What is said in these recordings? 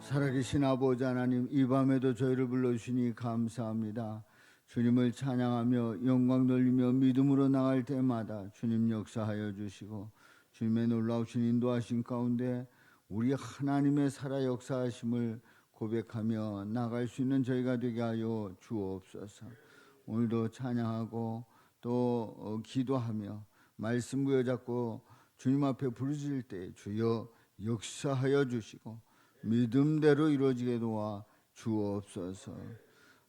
살아계신 아버지 하나님, 이 밤에도 저희를 불러주시니 감사합니다. 주님을 찬양하며 영광 돌리며 믿음으로 나갈 때마다 주님 역사하여 주시고 주님의 놀라우신 인도하신 가운데 우리 하나님의 살아 역사하심을 고백하며 나갈 수 있는 저희가 되게 하여 주옵소서. 오늘도 찬양하고 또 기도하며 말씀 부여잡고 주님 앞에 부르짖을 때 주여 역사하여 주시고 믿음대로 이루어지게 도와 주옵소서.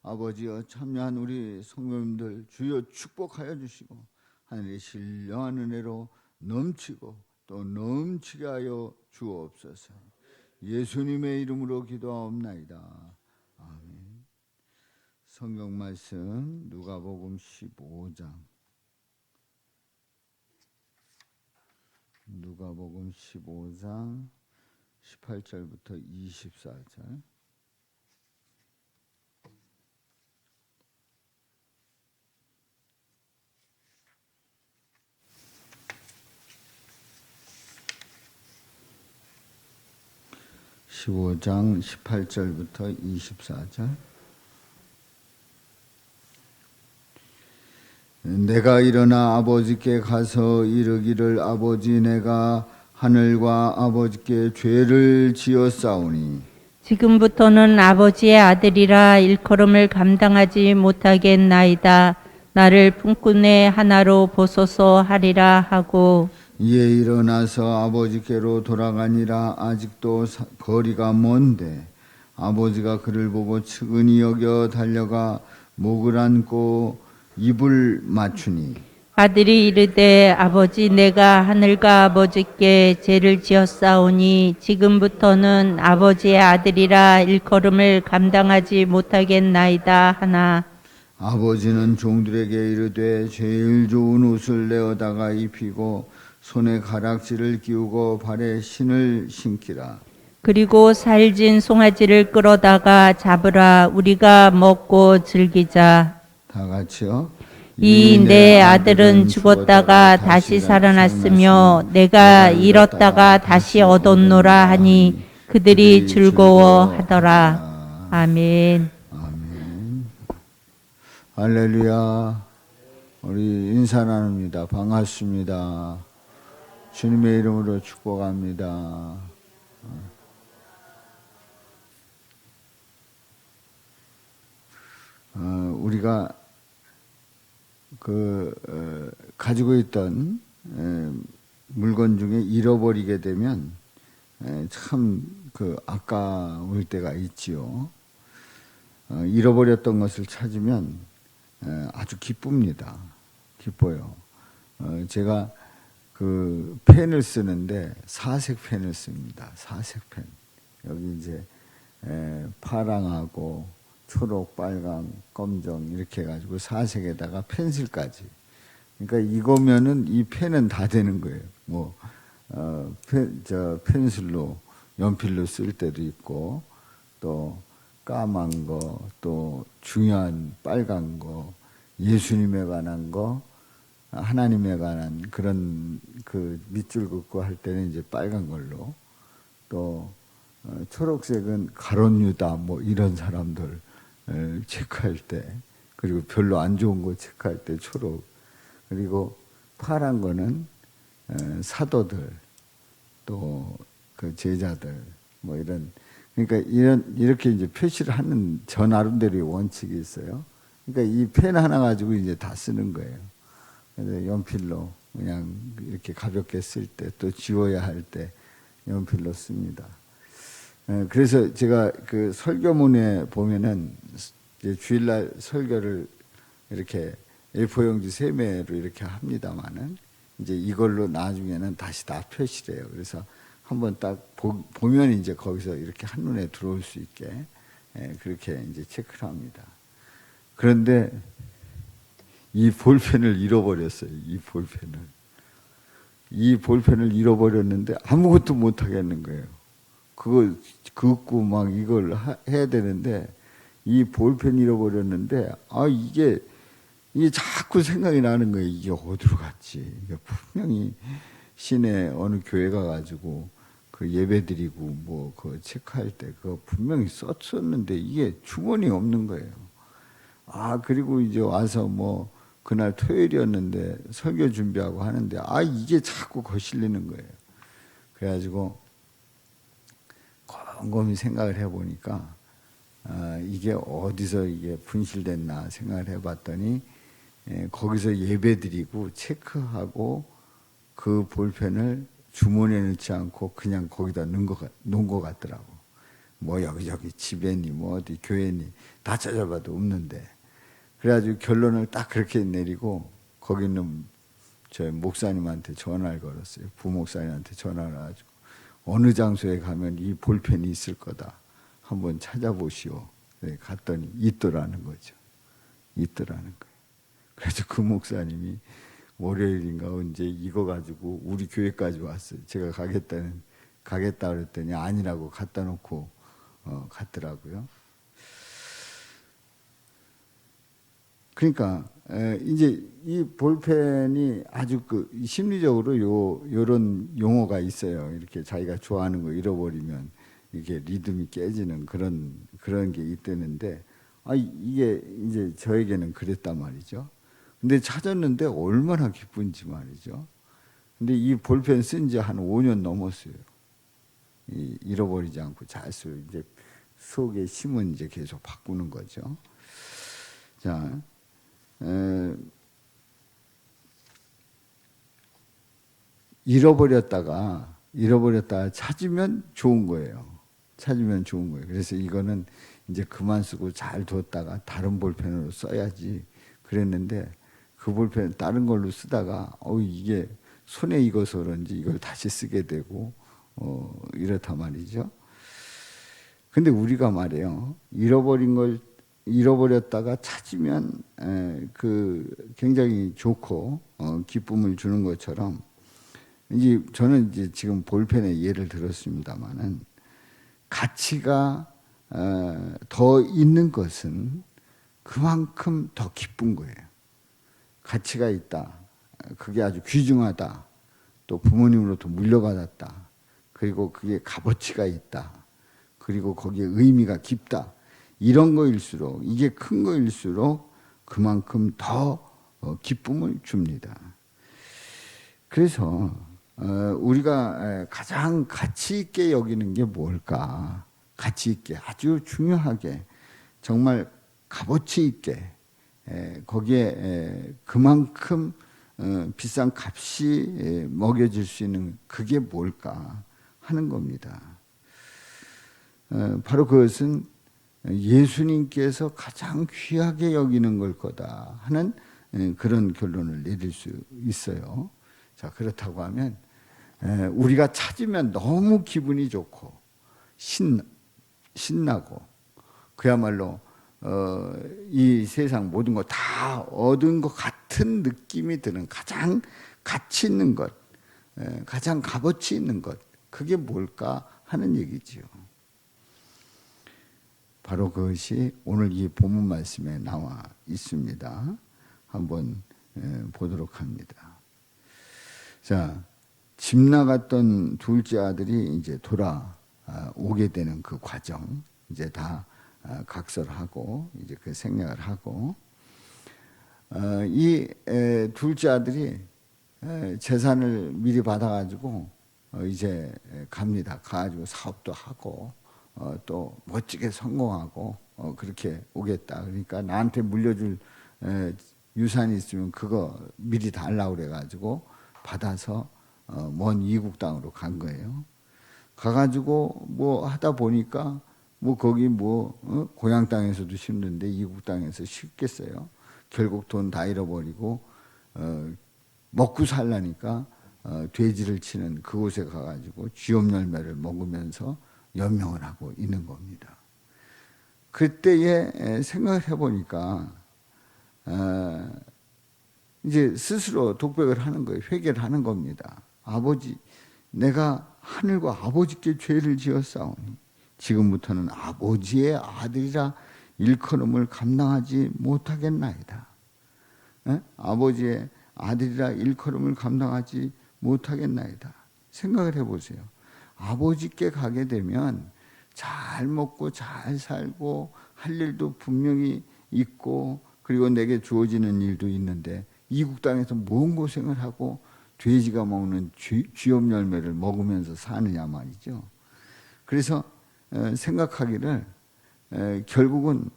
아버지여, 참여한 우리 성도님들 주여 축복하여 주시고 하늘의 신령한 은혜로 넘치고 또 넘치게 하여 주옵소서. 예수님의 이름으로 기도하옵나이다. 아멘. 성경 말씀 누가복음 15장. 누가복음 15장 18절부터 24절. (15장) 18절부터 24절. 내가 일어나 아버지께 가서 이르기를 아버지, 내가 하늘과 아버지께 죄를 지었사오니 지금부터는 아버지의 아들이라 일컬음을 감당하지 못하겠나이다. 나를 품꾼의 하나로 보소서 하리라 하고 이에 일어나서 아버지께로 돌아가니라. 아직도 거리가 먼데 아버지가 그를 보고 측은히 여겨 달려가 목을 안고 입을 맞추니 아들이 이르되 아버지, 내가 하늘과 아버지께 죄를 지었사오니 지금부터는 아버지의 아들이라 일컬음을 감당하지 못하겠나이다 하나 아버지는 종들에게 이르되 제일 좋은 옷을 내어다가 입히고 손에 가락지를 끼우고 발에 신을 신기라. 그리고 살진 송아지를 끌어다가 잡으라. 우리가 먹고 즐기자. 다 같이요. 이 내 아들은 죽었다가 다시 살아났으며 내가 잃었다가 다시 얻었노라 하니 그들이 즐거워하더라. 아멘. 아멘. 할렐루야. 우리 인사 나눕니다. 반갑습니다. 주님의 이름으로 축복합니다. 우리가 가지고 있던 물건 중에 잃어버리게 되면 참 아까울 때가 있지요. 잃어버렸던 것을 찾으면 아주 기쁩니다. 기뻐요. 제가 펜을 쓰는데 사색 펜을 씁니다. 사색 펜. 여기 이제 파랑하고 초록, 빨강, 검정 이렇게 해가지고 사색에다가 펜슬까지. 그러니까 이거면은 이 펜은 다 되는 거예요. 펜슬로, 연필로 쓸 때도 있고, 또 까만 거, 또 중요한 빨간 거, 예수님에 관한 거, 하나님에 관한 그런 밑줄 긋고 할 때는 이제 빨간 걸로, 또 초록색은 가론 유다 이런 사람들 체크할 때, 그리고 별로 안 좋은 거 체크할 때 초록, 그리고 파란 거는 사도들, 또 제자들 이런, 그러니까 이렇게 이제 표시를 하는 저 나름대로의 원칙이 있어요. 그러니까 이 펜 하나 가지고 이제 다 쓰는 거예요. 그래서 연필로 그냥 이렇게 가볍게 쓸 때, 또 지워야 할 때 연필로 씁니다. 그래서 제가 설교문에 보면은 이제 주일날 설교를 이렇게 A4용지 3매로 이렇게 합니다만은 이제 이걸로 나중에는 다시 다 표시를 해요. 그래서 한번 딱 보면 이제 거기서 이렇게 한눈에 들어올 수 있게 그렇게 이제 체크를 합니다. 그런데 이 볼펜을 잃어버렸어요. 이 볼펜을 잃어버렸는데 아무것도 못 하겠는 거예요. 그걸 긋고 막 이걸 해야 되는데 이 볼펜 잃어버렸는데 이게 자꾸 생각이 나는 거예요. 이게 어디로 갔지? 이게 분명히 시내 어느 교회 가가지고 그 예배드리고 뭐 그 체크할 때 그거 분명히 썼었는데 이게 주머니에 없는 거예요. 아, 그리고 이제 와서 뭐 그날 토요일이었는데 설교 준비하고 하는데 아, 이게 자꾸 거슬리는 거예요. 그래가지고 곰곰이 생각을 해보니까 이게 어디서 이게 분실됐나 생각을 해봤더니 거기서 예배드리고 체크하고 그 볼펜을 주머니에 넣지 않고 그냥 거기다 놓은 것 같더라고. 뭐 여기저기 집에니 뭐 어디 교회니 다 찾아봐도 없는데. 그래가지고 결론을 딱 그렇게 내리고 거기 있는 저희 목사님한테 전화를 걸었어요. 부목사님한테 전화를 해가지고 어느 장소에 가면 이 볼펜이 있을 거다. 한번 찾아보시오. 네, 갔더니 있더라는 거죠. 있더라는 거예요. 그래서 그 목사님이 월요일인가 언제 이거 가지고 우리 교회까지 왔어요. 제가 가겠다 그랬더니 아니라고 갖다 놓고 갔더라고요. 그러니까 이제 이 볼펜이 아주 그 심리적으로 요런 용어가 있어요. 이렇게 자기가 좋아하는 거 잃어버리면 이게 리듬이 깨지는 그런 게 있다는데 이게 이제 저에게는 그랬단 말이죠. 근데 찾았는데 얼마나 기쁜지 말이죠. 근데 이 볼펜 쓴 지 한 5년 넘었어요. 잃어버리지 않고 잘 쓰고 이제 속에 심은 이제 계속 바꾸는 거죠. 자, 잃어버렸다가 찾으면 좋은 거예요. 찾으면 좋은 거예요. 그래서 이거는 이제 그만 쓰고 잘 뒀다가 다른 볼펜으로 써야지 그랬는데 그 볼펜 다른 걸로 쓰다가 이게 손에 익어서 그런지 이걸 다시 쓰게 되고 이렇단 말이죠. 근데 우리가 말이에요. 잃어버렸다가 찾으면 그 굉장히 좋고 기쁨을 주는 것처럼 이제 저는 이제 지금 볼펜의 예를 들었습니다만은 가치가 더 있는 것은 그만큼 더 기쁜 거예요. 가치가 있다. 그게 아주 귀중하다. 또 부모님으로부터 물려받았다. 그리고 그게 값어치가 있다. 그리고 거기에 의미가 깊다. 이런 거일수록 이게 큰 거일수록 그만큼 더 기쁨을 줍니다. 그래서 우리가 가장 가치 있게 여기는 게 뭘까? 가치 있게 아주 중요하게 정말 값어치 있게 거기에 그만큼 비싼 값이 먹여질 수 있는 그게 뭘까 하는 겁니다. 바로 그것은 예수님께서 가장 귀하게 여기는 걸 거다 하는 그런 결론을 내릴 수 있어요. 자, 그렇다고 하면 우리가 찾으면 너무 기분이 좋고 신나고 그야말로 이 세상 모든 거 다 얻은 것 같은 느낌이 드는 가장 가치 있는 것, 가장 값어치 있는 것, 그게 뭘까 하는 얘기지요. 바로 그것이 오늘 이 본문 말씀에 나와 있습니다. 한번 보도록 합니다. 자, 집 나갔던 둘째 아들이 이제 돌아오게 되는 그 과정, 이제 다 각설하고 이제 그 생략을 하고 이 둘째 아들이 재산을 미리 받아가지고 이제 갑니다. 가가지고 사업도 하고 또 멋지게 성공하고 그렇게 오겠다. 그러니까 나한테 물려줄 유산이 있으면 그거 미리 달라고 그래가지고 받아서 먼 이국 땅으로 간 거예요. 가가지고 뭐 하다 보니까 뭐 거기 고향 땅에서도 심는데 이국 땅에서 쉽겠어요. 결국 돈 다 잃어버리고 먹고 살라니까 돼지를 치는 그곳에 가가지고 쥐엄 열매를 먹으면서 연명을 하고 있는 겁니다. 그때에 생각을 해보니까 이제 스스로 독백을 하는 거예요. 회개를 하는 겁니다. 아버지, 내가 하늘과 아버지께 죄를 지었사오니 지금부터는 아버지의 아들이라 일컬음을 감당하지 못하겠나이다. 아버지의 아들이라 일컬음을 감당하지 못하겠나이다. 생각을 해보세요. 아버지께 가게 되면 잘 먹고 잘 살고 할 일도 분명히 있고 그리고 내게 주어지는 일도 있는데 이국 땅에서 뭔 고생을 하고 돼지가 먹는 쥐업 열매를 먹으면서 사느냐 말이죠. 그래서 생각하기를 결국은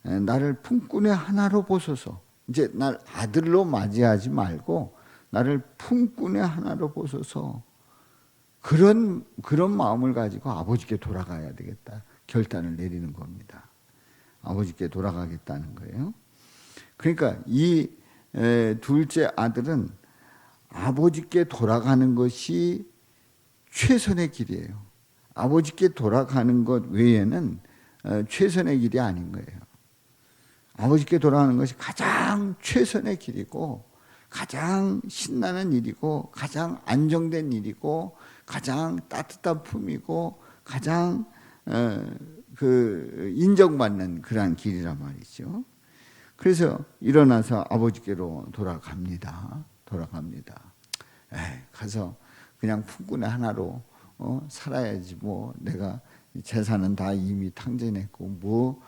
나를 품꾼의 하나로 보소서. 이제 날 아들로 맞이하지 말고 나를 품꾼의 하나로 보소서. 그런 마음을 가지고 아버지께 돌아가야 되겠다. 결단을 내리는 겁니다. 아버지께 돌아가겠다는 거예요. 그러니까 이 둘째 아들은 아버지께 돌아가는 것이 최선의 길이에요. 아버지께 돌아가는 것 외에는 최선의 길이 아닌 거예요. 아버지께 돌아가는 것이 가장 최선의 길이고 가장 신나는 일이고 가장 안정된 일이고 가장 따뜻한 품이고 가장 인정받는 그러한 길이란 말이죠. 그래서 일어나서 아버지께로 돌아갑니다. 가서 그냥 품꾼의 하나로 살아야지 뭐 내가 재산은 다 이미 탕진했고 뭐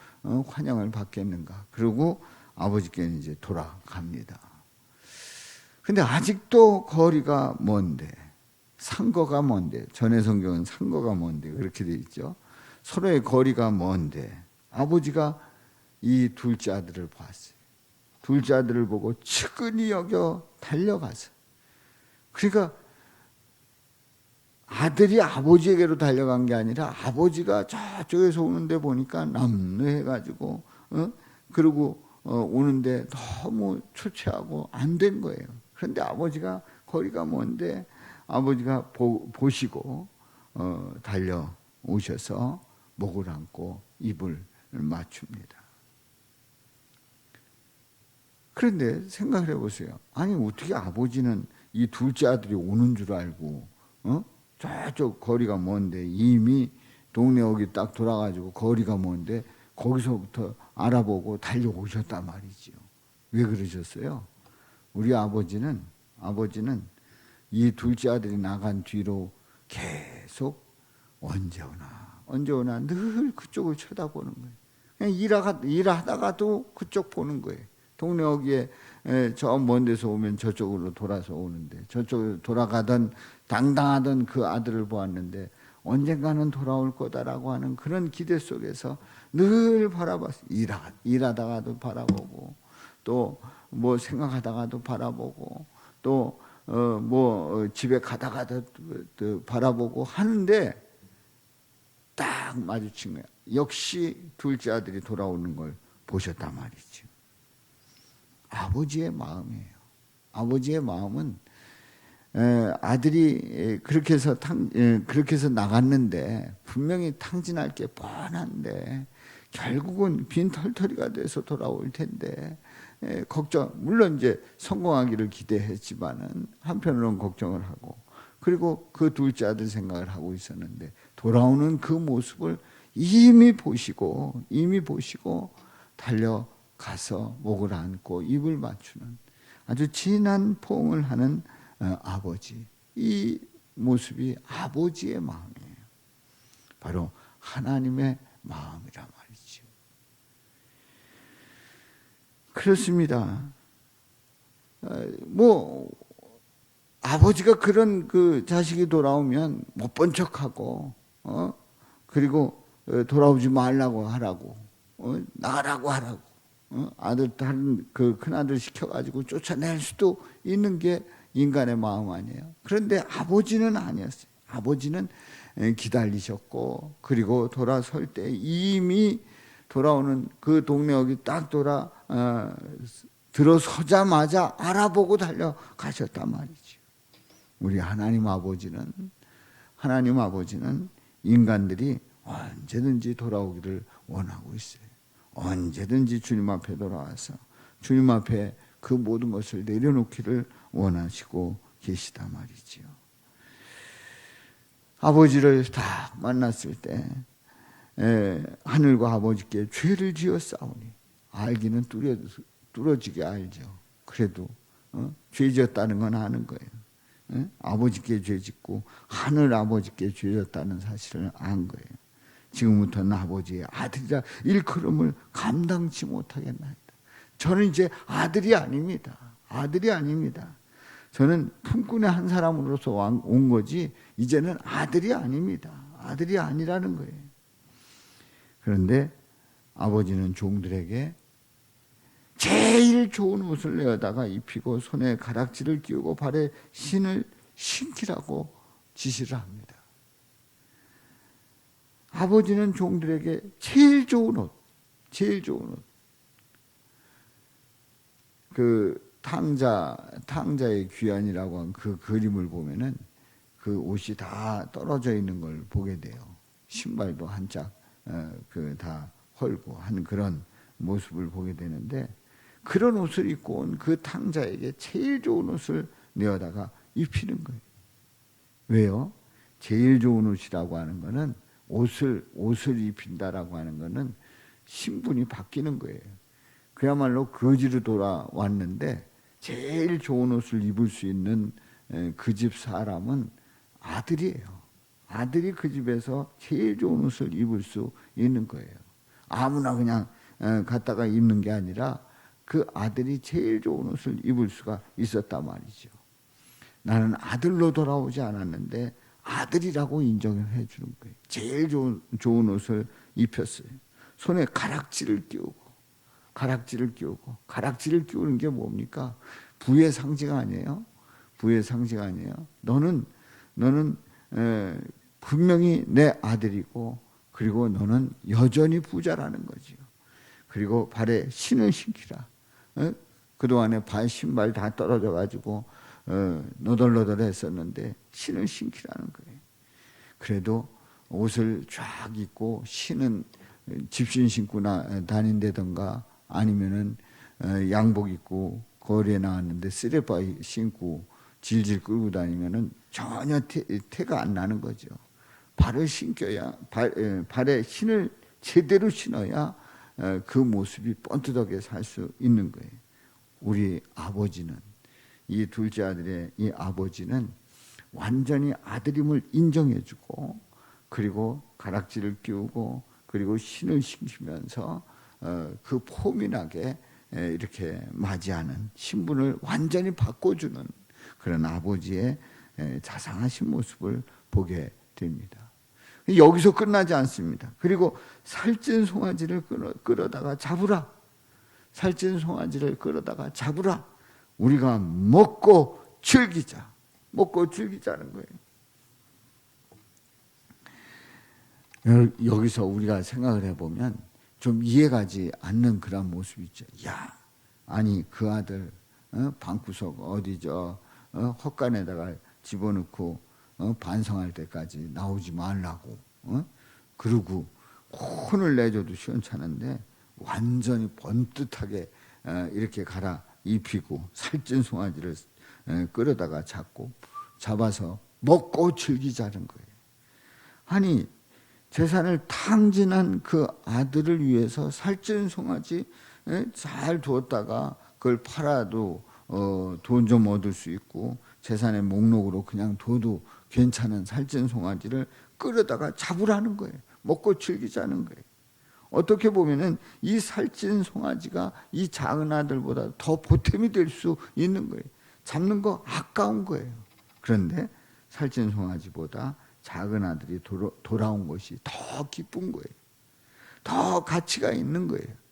환영을 받겠는가. 그리고 아버지께는 이제 돌아갑니다. 근데 아직도 거리가 먼데 상거가 먼데 전에 성경은 상거가 먼데 그렇게 돼 있죠. 서로의 거리가 먼데 아버지가 이 둘째 아들을 봤어요. 둘째 아들을 보고 측은히 여겨 달려가서 그러니까 아들이 아버지에게로 달려간 게 아니라 아버지가 저쪽에서 오는데 보니까 남루해가지고 그리고 오는데 너무 초췌하고 안 된 거예요. 그런데 아버지가 거리가 먼데 아버지가 보시고 달려오셔서 목을 안고 입을 맞춥니다. 그런데 생각을 해보세요. 아니 어떻게 아버지는 이 둘째 아들이 오는 줄 알고 저쪽 거리가 먼데 이미 동네 여기 딱 돌아가지고 거리가 먼데 거기서부터 알아보고 달려오셨단 말이지요. 왜 그러셨어요? 우리 아버지는 이 둘째 아들이 나간 뒤로 계속 언제 오나 늘 그쪽을 쳐다보는 거예요. 그냥 일하다가도 그쪽 보는 거예요. 동네 여기에 저 먼 데서 오면 저쪽으로 돌아서 오는데 저쪽으로 돌아가던 당당하던 그 아들을 보았는데 언젠가는 돌아올 거다라고 하는 그런 기대 속에서 늘 바라봤어요. 일하다가도 바라보고 또 뭐 생각하다가도 바라보고 또 뭐 집에 가다가도 바라보고 하는데 딱 마주친 거야. 역시 둘째 아들이 돌아오는 걸 보셨단 말이죠. 아버지의 마음이에요. 아버지의 마음은 아들이 그렇게 해서 나갔는데 분명히 탕진할 게 뻔한데 결국은 빈털터리가 돼서 돌아올 텐데 걱정, 물론 이제 성공하기를 기대했지만은 한편으로는 걱정을 하고 그리고 그 둘째 아들 생각을 하고 있었는데 돌아오는 그 모습을 이미 보시고 달려가서 목을 안고 입을 맞추는 아주 진한 포옹을 하는 아버지. 이 모습이 아버지의 마음이에요. 바로 하나님의 마음이란 말이죠. 그렇습니다. 뭐 아버지가 그런 그 자식이 돌아오면 못 본 척하고 그리고 돌아오지 말라고 하라고 나가라고 하라고 다른 그 큰아들 시켜가지고 쫓아낼 수도 있는 게 인간의 마음 아니에요. 그런데 아버지는 아니었어요. 아버지는 기다리셨고 그리고 돌아설 때 이미 돌아오는 그 동네 여기 딱 들어서자마자 알아보고 달려가셨단 말이죠. 우리 하나님 아버지는 인간들이 언제든지 돌아오기를 원하고 있어요. 언제든지 주님 앞에 돌아와서 주님 앞에 그 모든 것을 내려놓기를 원하시고 계시단 말이지요. 아버지를 딱 만났을 때 하늘과 아버지께 죄를 지었사오니 알기는 뚫어지게 알죠. 그래도 죄 지었다는 건 아는 거예요. 아버지께 죄짓고 하늘 아버지께 죄졌다는 사실을 안 거예요. 지금부터는 아버지의 아들이라 일컬음을 감당치 못하겠나이다. 저는 이제 아들이 아닙니다. 아들이 아닙니다. 저는 품꾼의 한 사람으로서 온 거지 이제는 아들이 아닙니다. 아들이 아니라는 거예요. 그런데 아버지는 종들에게 제일 좋은 옷을 내어다가 입히고 손에 가락지를 끼우고 발에 신을 신기라고 지시를 합니다. 아버지는 종들에게 제일 좋은 옷, 제일 좋은 옷. 그 탕자의 귀환이라고 한 그 그림을 보면은 그 옷이 다 떨어져 있는 걸 보게 돼요. 신발도 한 짝 그 다 헐고 한 그런 모습을 보게 되는데, 그런 옷을 입고 온 그 탕자에게 제일 좋은 옷을 내어다가 입히는 거예요. 왜요? 제일 좋은 옷이라고 하는 거는 옷을 입힌다라고 하는 거는 신분이 바뀌는 거예요. 그야말로 거지로 돌아왔는데 제일 좋은 옷을 입을 수 있는 그 집 사람은 아들이에요. 아들이 그 집에서 제일 좋은 옷을 입을 수 있는 거예요. 아무나 그냥 갖다가 입는 게 아니라 그 아들이 제일 좋은 옷을 입을 수가 있었단 말이죠. 나는 아들로 돌아오지 않았는데 아들이라고 인정을 해주는 거예요. 제일 좋은 옷을 입혔어요. 손에 가락지를 끼우고, 가락지를 끼우는 게 뭡니까? 부의 상징 아니에요? 부의 상징 아니에요? 너는 분명히 내 아들이고, 그리고 너는 여전히 부자라는 거지요. 그리고 발에 신을 신기라. 그동안에 발 신발 다 떨어져 가지고 너덜너덜했었는데 신을 신기라는 거예요. 그래도 옷을 쫙 입고 신은 집신 신고 다닌다던가 아니면은 양복 입고 거리에 나왔는데 쓰레빠 신고 질질 끌고 다니면은 전혀 태가 안 나는 거죠. 발을 신겨야 발에 신을 제대로 신어야 그 모습이 뻔듯하게 살 수 있는 거예요. 우리 아버지는, 이 둘째 아들의 이 아버지는 완전히 아들임을 인정해주고, 그리고 가락지를 끼우고, 그리고 신을 신기면서 그 포민하게 이렇게 맞이하는 신분을 완전히 바꿔주는 그런 아버지의 자상하신 모습을 보게 됩니다. 여기서 끝나지 않습니다. 그리고 살찐 송아지를 끌어다가 잡으라. 살찐 송아지를 끌어다가 잡으라. 우리가 먹고 즐기자. 먹고 즐기자는 거예요. 여기서 우리가 생각을 해보면 좀 이해가지 않는 그런 모습이 있죠. 야, 아니 그 아들 방구석 어디 헛간에다가 집어넣고 반성할 때까지 나오지 말라고 그러고 혼을 내줘도 시원찮은데 완전히 번듯하게 이렇게 갈아 입히고 살찐 송아지를 끌어다가 잡아서 먹고 즐기자는 거예요. 아니 재산을 탕진한 그 아들을 위해서 살찐 송아지 잘 두었다가 그걸 팔아도 돈 좀 얻을 수 있고 재산의 목록으로 그냥 둬도 괜찮은 살찐 송아지를 끌어다가 잡으라는 거예요. 먹고 즐기자는 거예요. 어떻게 보면은 이 살찐 송아지가 이 작은 아들보다 더 보탬이 될 수 있는 거예요. 잡는 거 아까운 거예요. 그런데 살찐 송아지보다 작은 아들이 돌아온 것이 더 기쁜 거예요. 더 가치가 있는 거예요.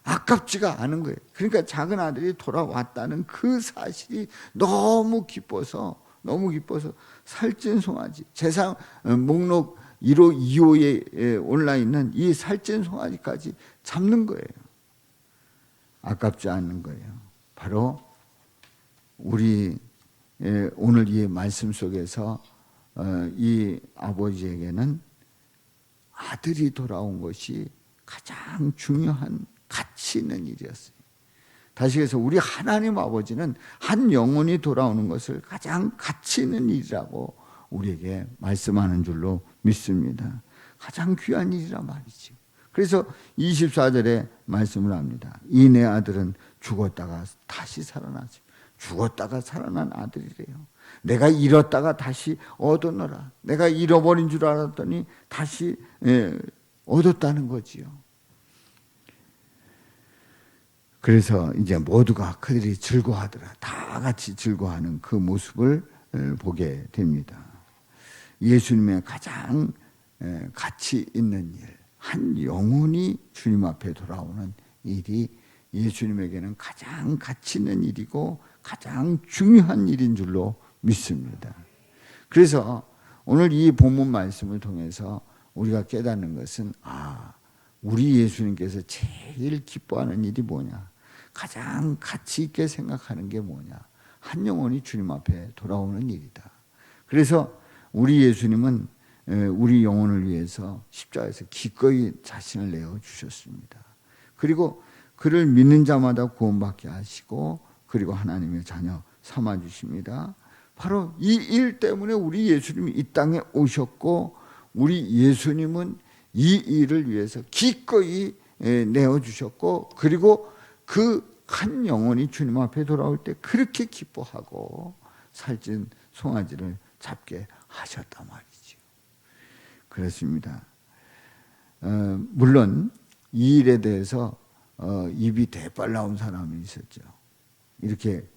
아깝지가 않은 거예요. 그러니까 작은 아들이 돌아왔다는 그 사실이 너무 기뻐서 살찐 송아지, 재산 목록 1호, 2호에 올라있는 이 살찐 송아지까지 잡는 거예요. 아깝지 않은 거예요. 바로 우리 오늘 이 말씀 속에서 이 아버지에게는 아들이 돌아온 것이 가장 중요한 가치 있는 일이었어요. 다시 해서 우리 하나님 아버지는 한 영혼이 돌아오는 것을 가장 가치 있는 일이라고 우리에게 말씀하는 줄로 믿습니다. 가장 귀한 일이란 말이죠. 그래서 24절에 말씀을 합니다. 이 내 아들은 죽었다가 다시 살아나지. 죽었다가 살아난 아들이래요. 내가 잃었다가 다시 얻었노라. 내가 잃어버린 줄 알았더니 다시 얻었다는 거지요. 그래서 이제 모두가 그들이 즐거워하더라. 다 같이 즐거워하는 그 모습을 보게 됩니다. 예수님의 가장 가치 있는 일, 한 영혼이 주님 앞에 돌아오는 일이 예수님에게는 가장 가치 있는 일이고 가장 중요한 일인 줄로 믿습니다. 그래서 오늘 이 본문 말씀을 통해서 우리가 깨닫는 것은 우리 예수님께서 제일 기뻐하는 일이 뭐냐? 가장 가치 있게 생각하는 게 뭐냐? 한 영혼이 주님 앞에 돌아오는 일이다. 그래서 우리 예수님은 우리 영혼을 위해서 십자가에서 기꺼이 자신을 내어주셨습니다. 그리고 그를 믿는 자마다 구원받게 하시고 그리고 하나님의 자녀 삼아주십니다. 바로 이 일 때문에 우리 예수님이 이 땅에 오셨고 우리 예수님은 이 일을 위해서 기꺼이 내어주셨고 그리고 그 한 영혼이 주님 앞에 돌아올 때 그렇게 기뻐하고 살찐 송아지를 잡게 하셨단 말이죠. 그렇습니다. 물론 이 일에 대해서 입이 대빨 나온 사람이 있었죠. 이렇게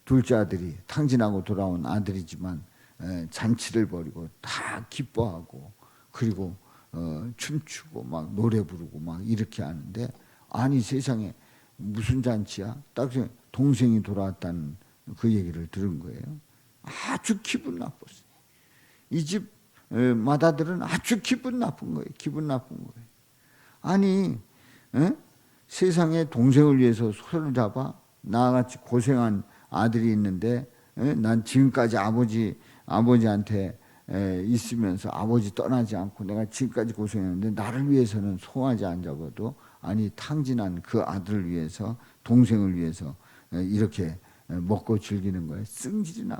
둘째 아들이 탕진하고 돌아온 아들이지만 잔치를 벌이고 다 기뻐하고 그리고 춤추고 막 노래 부르고 막 이렇게 하는데 아니 세상에 무슨 잔치야? 딱 동생이 돌아왔다는 그 얘기를 들은 거예요. 아주 기분 나빴어요. 이 집 맏아들은 아주 기분 나쁜 거예요. 기분 나쁜 거예요. 아니 세상에 동생을 위해서 손을 잡아 나같이 고생한 아들이 있는데 난 지금까지 아버지한테 있으면서 아버지 떠나지 않고 내가 지금까지 고생했는데 나를 위해서는 송아지 안 잡아도 아니 탕진한 그 아들을 위해서 동생을 위해서 이렇게 먹고 즐기는 거예요. 승질이 난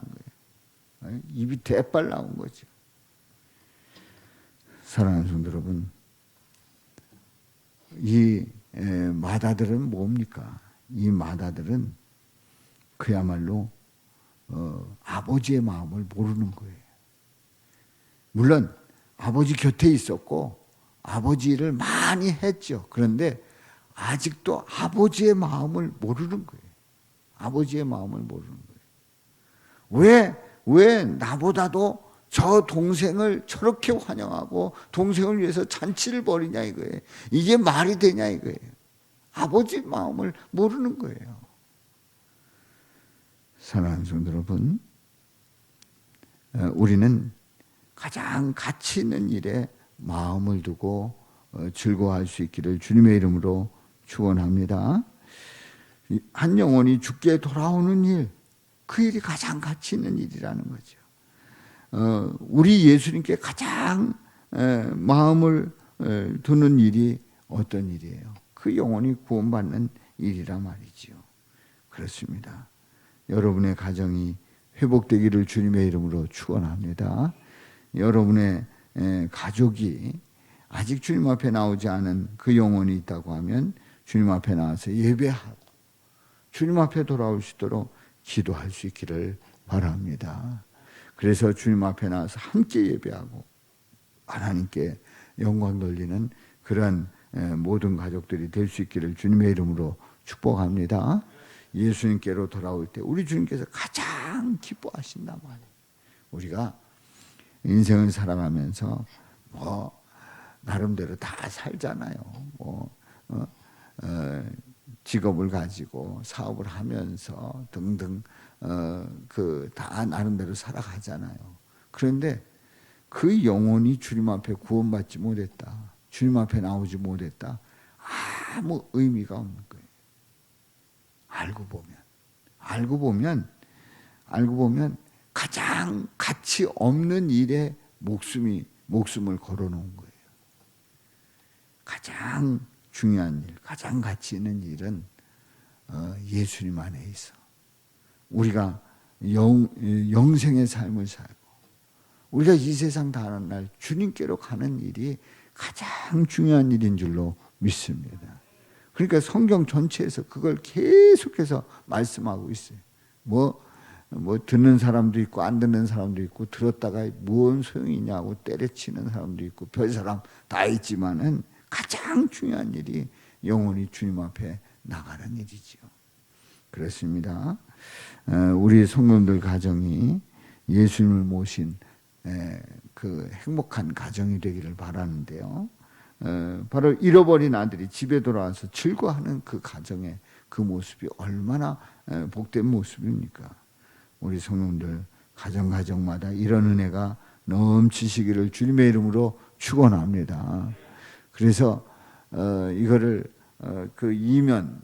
거예요. 입이 대빨 나온 거죠. 사랑하는 성도 여러분, 이 맏아들은 뭡니까? 이 맏아들은 그야말로 아버지의 마음을 모르는 거예요. 물론 아버지 곁에 있었고 아버지를 많이 했죠. 그런데 아직도 아버지의 마음을 모르는 거예요. 아버지의 마음을 모르는 거예요. 왜 나보다도 저 동생을 저렇게 환영하고 동생을 위해서 잔치를 벌이냐 이거예요. 이게 말이 되냐 이거예요. 아버지 마음을 모르는 거예요. 사랑하는 성도 여러분, 우리는 가장 가치 있는 일에 마음을 두고 즐거워할 수 있기를 주님의 이름으로 축원합니다. 한 영혼이 죽게 돌아오는 일, 그 일이 가장 가치 있는 일이라는 거죠. 우리 예수님께 가장 마음을 두는 일이 어떤 일이에요? 그 영혼이 구원받는 일이라 말이지요. 그렇습니다. 여러분의 가정이 회복되기를 주님의 이름으로 축원합니다. 여러분의 가족이 아직 주님 앞에 나오지 않은 그 영혼이 있다고 하면 주님 앞에 나와서 예배하고 주님 앞에 돌아올 수 있도록 기도할 수 있기를 바랍니다. 그래서 주님 앞에 나와서 함께 예배하고 하나님께 영광 돌리는 그런 모든 가족들이 될 수 있기를 주님의 이름으로 축복합니다. 예수님께로 돌아올 때 우리 주님께서 가장 기뻐하신단 말이에요. 우리가 인생을 살아가면서 나름대로 다 살잖아요. 직업을 가지고 사업을 하면서 등등 다 나름대로 살아가잖아요. 그런데 그 영혼이 주님 앞에 구원받지 못했다, 주님 앞에 나오지 못했다, 아무 의미가 없는 거예요. 알고 보면 가장 가치 없는 일에 목숨을 걸어놓은 거예요. 가장 중요한 일, 가장 가치 있는 일은 예수님 안에 있어. 우리가 영생의 삶을 살고 우리가 이 세상 다하는 날 주님께로 가는 일이 가장 중요한 일인 줄로 믿습니다. 그러니까 성경 전체에서 그걸 계속해서 말씀하고 있어요. 뭐 듣는 사람도 있고 안 듣는 사람도 있고 들었다가 무슨 소용이 있냐고 때려치는 사람도 있고 별 사람 다 있지만은 가장 중요한 일이 영원히 주님 앞에 나가는 일이지요. 그렇습니다. 우리 성도들 가정이 예수님을 모신 그 행복한 가정이 되기를 바라는데요. 바로 잃어버린 아들이 집에 돌아와서 즐거워하는 그 가정의 그 모습이 얼마나 복된 모습입니까? 우리 성도들 가정마다 이런 은혜가 넘치시기를 주님의 이름으로 축원합니다. 그래서 이거를 그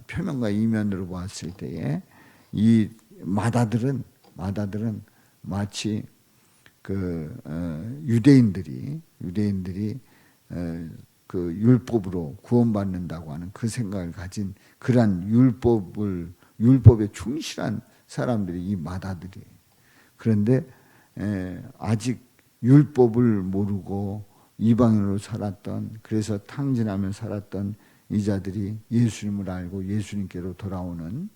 표면과 이면으로 보았을 때에 이 마다들은 마치 그 유대인들이 그 율법으로 구원받는다고 하는 그 생각을 가진 그러한 율법에 충실한 사람들이 이 마다들이. 그런데 아직 율법을 모르고 이방인으로 살았던, 그래서 탕진하며 살았던 이 자들이 예수님을 알고 예수님께로 돌아오는,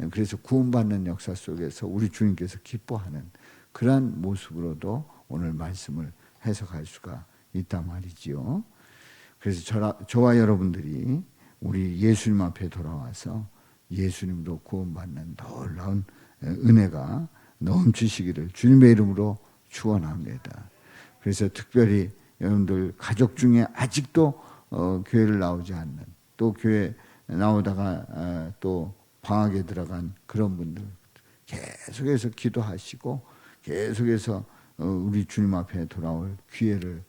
그래서 구원받는 역사 속에서 우리 주님께서 기뻐하는 그러한 모습으로도 오늘 말씀을 해석할 수가 있단 말이지요. 그래서 저와 여러분들이 우리 예수님 앞에 돌아와서 예수님으로 구원받는 놀라운 은혜가 넘치시기를 주님의 이름으로 축원합니다. 그래서 특별히 여러분들 가족 중에 아직도 교회를 나오지 않는, 또 교회 나오다가 또 방학에 들어간 그런 분들 계속해서 기도하시고 계속해서 우리 주님 앞에 돌아올 기회를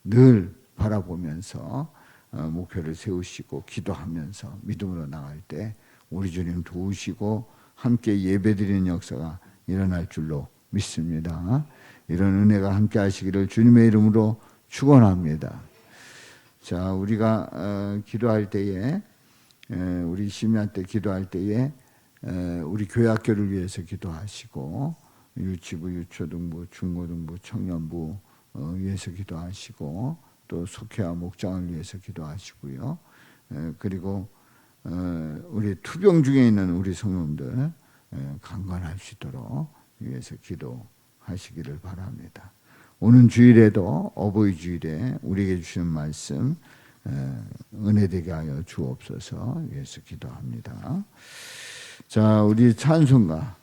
늘 바라보면서 목표를 세우시고 기도하면서 믿음으로 나갈 때 우리 주님 도우시고 함께 예배드리는 역사가 일어날 줄로 믿습니다. 이런 은혜가 함께 하시기를 주님의 이름으로 축원합니다. 자, 우리가 기도할 때에, 우리 심야 때 기도할 때에 우리 교회 학교를 위해서 기도하시고, 유치부, 유초등부, 중고등부, 청년부 위해서 기도하시고, 또 속회와 목장을 위해서 기도하시고요. 그리고 우리 투병 중에 있는 우리 성도들 강건할 수 있도록 위해서 기도하시기를 바랍니다. 오는 주일에도 어버이 주일에 우리에게 주시는 말씀 은혜되게 하여 주옵소서 위해서 기도합니다. 자, 우리 찬송가